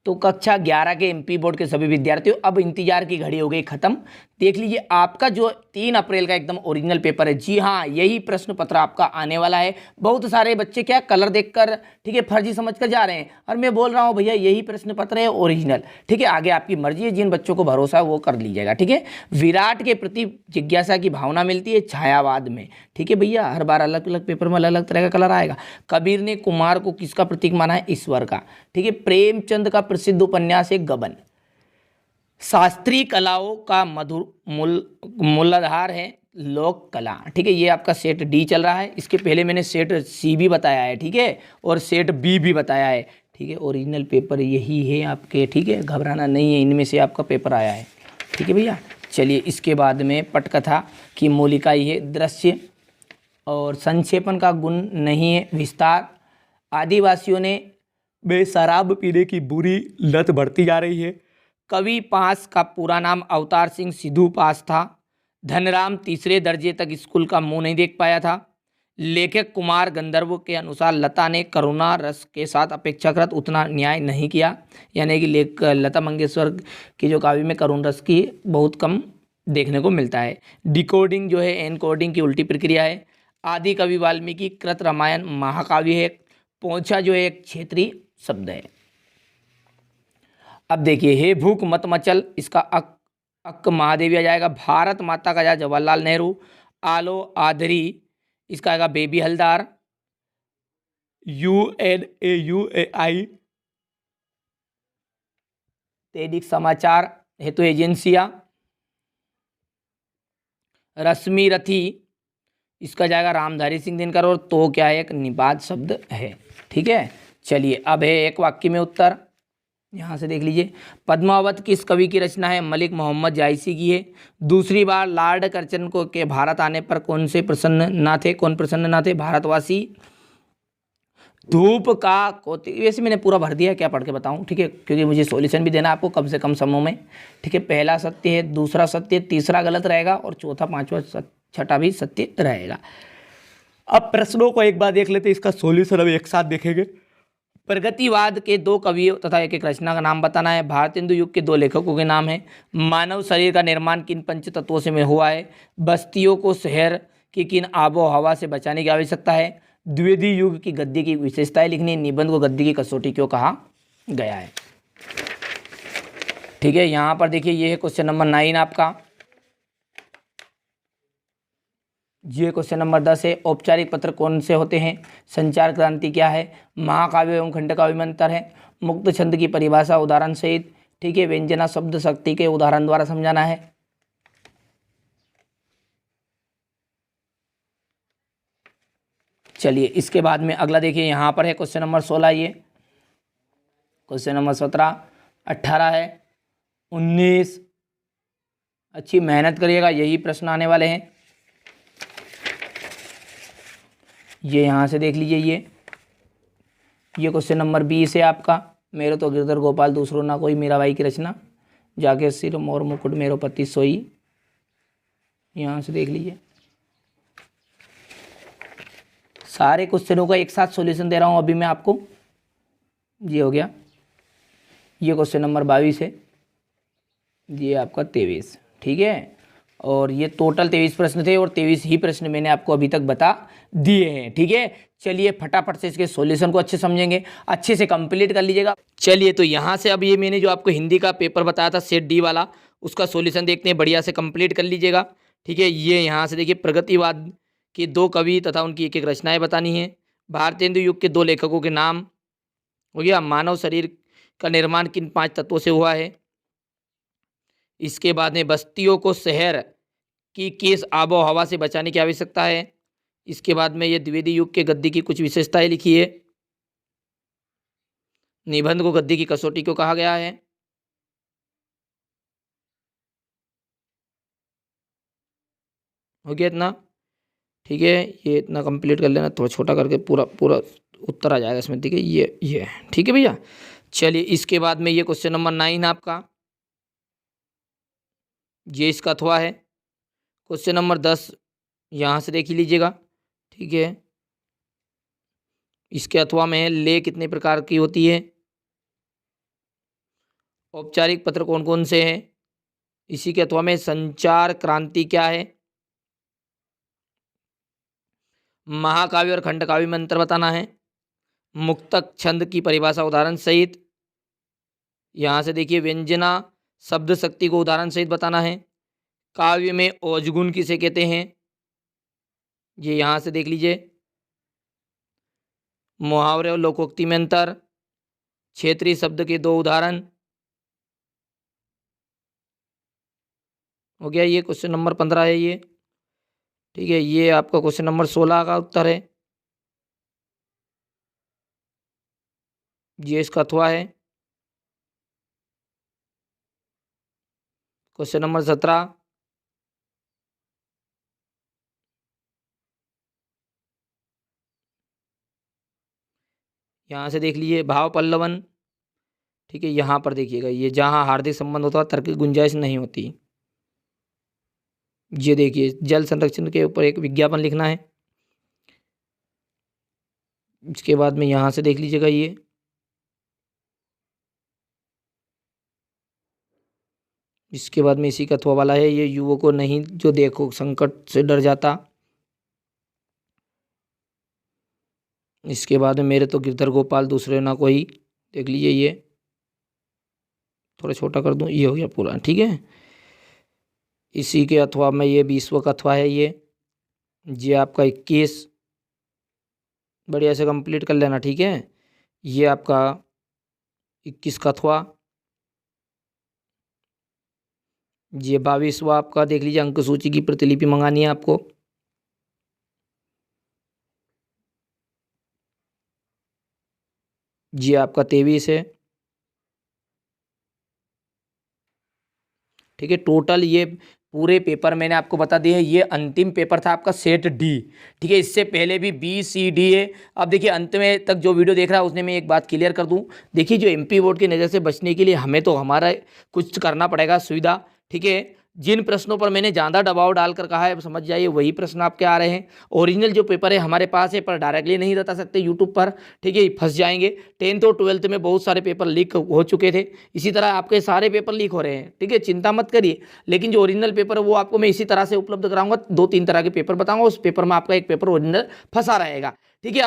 तो कक्षा 11 के एमपी बोर्ड के सभी विद्यार्थियों, अब इंतजार की घड़ी हो गई खत्म। देख लीजिए आपका जो 3 अप्रैल का एकदम ओरिजिनल पेपर है, जी हाँ यही प्रश्न पत्र आपका आने वाला है। बहुत सारे बच्चे क्या कलर देखकर ठीक है फर्जी समझकर जा रहे हैं, और मैं बोल रहा हूँ भैया यही प्रश्न पत्र है ओरिजिनल। ठीक है, आगे आपकी मर्जी है, जिन बच्चों को भरोसा है वो कर लीजिएगा। ठीक है, विराट के प्रति जिज्ञासा की भावना मिलती है छायावाद में। ठीक है भैया, हर बार अलग अलग पेपर में अलग अलग तरह का कलर आएगा। कबीर ने कुमार को किसका प्रतीक माना है? ईश्वर का। ठीक है, प्रेमचंद का प्रसिद्ध उपन्यास है गबन। शास्त्रीय कलाओं का मधुर मूलाधार है लोक कला। ठीक है, ये आपका सेट डी चल रहा है। इसके पहले मैंने सेट सी भी बताया है, ठीक है, और सेट बी भी बताया है। ठीक है, ओरिजिनल पेपर यही है आपके। ठीक है, घबराना नहीं है, इनमें से आपका पेपर आया है। ठीक है भैया, चलिए इसके बाद में पटकथा की मूलिका ये है दृश्य, और संक्षेपण का गुण नहीं है विस्तार। आदिवासियों ने बेशराब पीने की बुरी लत बढ़ती जा रही है। कवि पास का पूरा नाम अवतार सिंह सिद्धू पास था। धनराम तीसरे दर्जे तक स्कूल का मुंह नहीं देख पाया था। लेखक कुमार गंधर्व के अनुसार लता ने करुणा रस के साथ अपेक्षाकृत उतना न्याय नहीं किया, यानी कि लता मंगेशकर की जो काव्य में करुण रस की बहुत कम देखने को मिलता है। डिकोडिंग जो है एनकोडिंग की उल्टी प्रक्रिया है। आदि कवि वाल्मीकि कृत रामायण महाकाव्य है। पोंछा जो है एक क्षेत्रीय शब्द है। अब देखिए, हे भूख मत मचल, इसका अक महादेवी आ जाएगा। भारत माता का जा जवाहरलाल नेहरू। आलो आदरी, इसका आएगा बेबी हलदार। UNAUAI दैनिक समाचार हेतु एजेंसियां। रश्मि रथी, इसका जाएगा रामधारी सिंह दिनकर। और तो क्या है? एक निपात शब्द है। ठीक है, चलिए अब है एक वाक्य में उत्तर, यहाँ से देख लीजिए। पद्मावत किस कवि की रचना है? मलिक मोहम्मद जायसी की है। दूसरी बार लॉर्ड कर्जन को के भारत आने पर कौन प्रसन्न ना थे? भारतवासी। धूप का कोटि, वैसे मैंने पूरा भर दिया है, क्या पढ़ के बताऊं? ठीक है, क्योंकि मुझे सॉल्यूशन भी देना है आपको कम से कम समय में। ठीक है, पहला सत्य है, दूसरा सत्य, तीसरा गलत रहेगा, और चौथा पांचवा छठा भी सत्य रहेगा। अब प्रश्नों को एक बार देख लेते हैं, इसका सॉल्यूशन अब एक साथ देखेंगे। प्रगतिवाद के 2 कवियों तथा एक रचना का नाम बताना है। भारतेंदु युग के 2 लेखकों के नाम हैं। मानव शरीर का निर्माण किन पंच तत्वों से में हुआ है? बस्तियों को शहर की किन आबो हवा से बचाने की आवश्यकता है? द्विवेदी युग की गद्य की विशेषताएं लिखनी है। निबंध को गद्य की कसौटी क्यों कहा गया है? ठीक है, यहाँ पर देखिए, ये है क्वेश्चन नंबर 9 आपका। ये क्वेश्चन नंबर 10 है। औपचारिक पत्र कौन से होते हैं? संचार क्रांति क्या है? महाकाव्य एवं खंडकाव्य में अंतर है। मुक्त छंद की परिभाषा उदाहरण सहित। ठीक है, व्यंजना शब्द शक्ति के उदाहरण द्वारा समझाना है। चलिए इसके बाद में अगला देखिए, यहाँ पर है क्वेश्चन नंबर 16। ये क्वेश्चन नंबर 17, 18 है, 19। अच्छी मेहनत करिएगा, यही प्रश्न आने वाले हैं। ये यहाँ से देख लीजिए, ये क्वेश्चन नंबर 20 है आपका। मेरो तो गिरधर गोपाल दूसरो ना कोई, मीराबाई की रचना। जाके सिर मोर मुकुट मेरो पति सोई, यहाँ से देख लीजिए। सारे क्वेश्चनों का एक साथ सॉल्यूशन दे रहा हूँ अभी मैं आपको। ये हो गया, ये क्वेश्चन नंबर 22 है, ये आपका 23। ठीक है, और ये टोटल 23 प्रश्न थे, और 23 ही प्रश्न मैंने आपको अभी तक बता दिए हैं। ठीक है, चलिए फटाफट से इसके सॉल्यूशन को अच्छे समझेंगे, अच्छे से कंप्लीट कर लीजिएगा। चलिए तो यहाँ से अब ये मैंने जो आपको हिंदी का पेपर बताया था सेट डी वाला, उसका सॉल्यूशन देखते हैं, बढ़िया से कंप्लीट कर लीजिएगा। ठीक है, ये यहाँ से देखिए, प्रगतिवाद के 2 कवि तथा उनकी एक एक रचनाएं बतानी है। भारतेंदु युग के 2 लेखकों के नाम हो गया। मानव शरीर का निर्माण किन 5 तत्वों से हुआ है? इसके बाद में बस्तियों को शहर की किस आबो हवा से बचाने की आवश्यकता है? इसके बाद में ये द्विवेदी युग के गद्य की कुछ विशेषताएं लिखी है। निबंध को गद्य की कसौटी क्यों कहा गया है? हो गया इतना? ठीक है, ये इतना कंप्लीट कर लेना, थोड़ा छोटा करके पूरा पूरा उत्तर आ जाएगा इसमें। ठीक है, ये ठीक है भैया। चलिए इसके बाद में ये क्वेश्चन नंबर 9 आपका, ये इसका अथवा है। क्वेश्चन नंबर 10 यहाँ से देख ही लीजिएगा। ठीक है, इसके अथवा में है, ले कितने प्रकार की होती है? औपचारिक पत्र कौन कौन से हैं? इसी के अथवा में संचार क्रांति क्या है? महाकाव्य और खंडकाव्य में अंतर बताना है। मुक्तक छंद की परिभाषा उदाहरण सहित। यहाँ से देखिए व्यंजना शब्द शक्ति को उदाहरण सहित बताना है। काव्य में औजगुण किसे कहते हैं? ये यहाँ से देख लीजिए। मुहावरे और लोकोक्ति में अंतर। क्षेत्रीय शब्द के 2 उदाहरण। हो गया, ये क्वेश्चन नंबर 15 है ये। ठीक है, ये आपका क्वेश्चन नंबर 16 का उत्तर है। ये इसका अथवा है। Question number 17। यहाँ से देख लीजिए भाव पल्लवन। ठीक है, यहाँ पर देखिएगा, ये जहाँ हार्दिक संबंध होता है तर्क की गुंजाइश नहीं होती। ये देखिए जल संरक्षण के ऊपर एक विज्ञापन लिखना है। इसके बाद में यहाँ से देख लीजिएगा, ये इसके बाद में इसी का अथवा वाला है। ये युवक को नहीं जो देखो संकट से डर जाता। इसके बाद में मेरे तो गिरधर गोपाल दूसरे ना कोई। देख लीजिए, ये थोड़ा छोटा कर दूं, ये हो गया पूरा। ठीक है, इसी के अथवा में ये 20वां का अथवा है। ये आपका 21 बढ़िया से कंप्लीट कर लेना। ठीक है, ये आपका 21 का अथवा। ये 22वां आपका देख लीजिए, अंक सूची की प्रतिलिपि मंगानी है आपको। ये आपका 23 है। ठीक है, टोटल ये पूरे पेपर मैंने आपको बता दिए। ये अंतिम पेपर था आपका सेट डी। ठीक है, इससे पहले भी बी सी डी है। अब देखिए अंत में तक जो वीडियो देख रहा है उसने मैं एक बात क्लियर कर दूं। देखिए जो एमपी बोर्ड की नज़र से बचने के लिए हमें तो हमारा कुछ करना पड़ेगा सुविधा। ठीक है, जिन प्रश्नों पर मैंने ज़्यादा दबाव डालकर कहा है अब समझ जाइए वही प्रश्न आपके आ रहे हैं। ओरिजिनल जो पेपर है हमारे पास है, पर डायरेक्टली नहीं बता सकते यूट्यूब पर। ठीक है, फंस जाएंगे। 10th और 12th में बहुत सारे पेपर लीक हो चुके थे, इसी तरह आपके सारे पेपर लीक हो रहे हैं। ठीक है, चिंता मत करिए, लेकिन जो ओरिजिनल पेपर है वो आपको मैं इसी तरह से उपलब्ध कराऊंगा। 2-3 तरह के पेपर बताऊंगा, उस पेपर में आपका एक पेपर ओरिजिनल फंसा रहेगा। ठीक है।